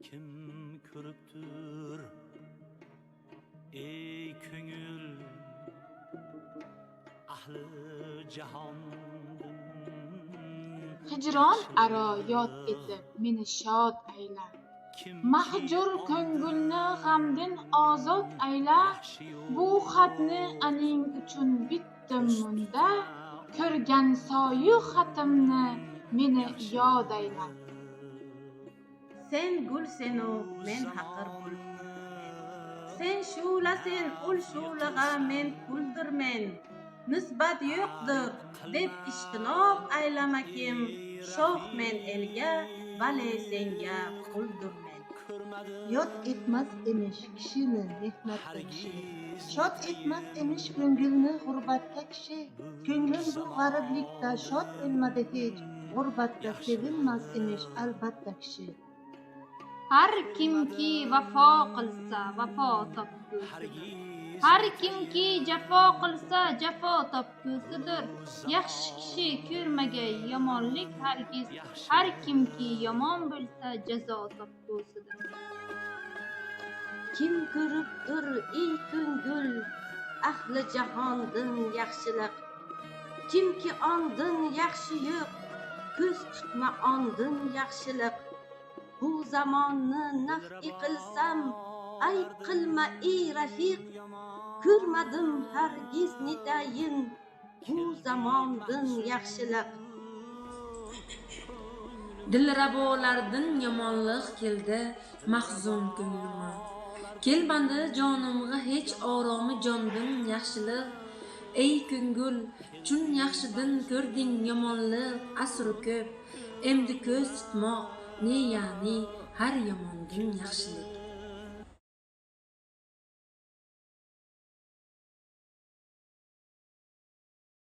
kim ko'ribdir ey ko'ngil ahli jahondin hijron aro yod etib meni shod ayla, mahjur ko'ngilni g'amdan ozod ayla. Bu xatni aning uchun bitdim munda, ko'rgan soyu xatimni meni yod ayla. Sen gulsenu men haqir bulutman. Sen shu'lasen ul shu'laga men kuldirmen. Nisbat yo'qdir deb ishtinob aylamakim. Shoh men elga, vale senga quldirmen. Yod etmez emish kishini mehnatda kishi, shod etmez emish ko'ngilni g'urbatda kishi. Ko'nglim bu g'ariblikda shod bo'lmadi hech, g'urbatda sevilmas emish albatta kishi. Har kimki vafo qilsa vafo topgusidir. Har kimki jafo qilsa jafo topgusidir. Yaxshi kishi ko'rmagay yomonlik hargiz, har kimki yomon bo'lsa jazo topgusidir. Kim ko'ribdir ey ko'ngil ahli jahondin yaxshilik. Kimki ondin yaxshi yo'q, ko'z tutma ondin yaxshilik. Bu zamonni naf'i qilsam, ayb qilma ey rafiq. Ko'rmadim hargiz netayin, bu zamondin yaxshilik. Dilrabolardan yomonlik keldi mahzun ko'nglima. Kelmadi jonimga hech oromi jondan yaxshilik. Ey ko'ngil, chun yaxshidan ko'rding yomonlik asri ko'p. Endi ko'z tutmoq ne ya'ni har yomondan yaxshilik.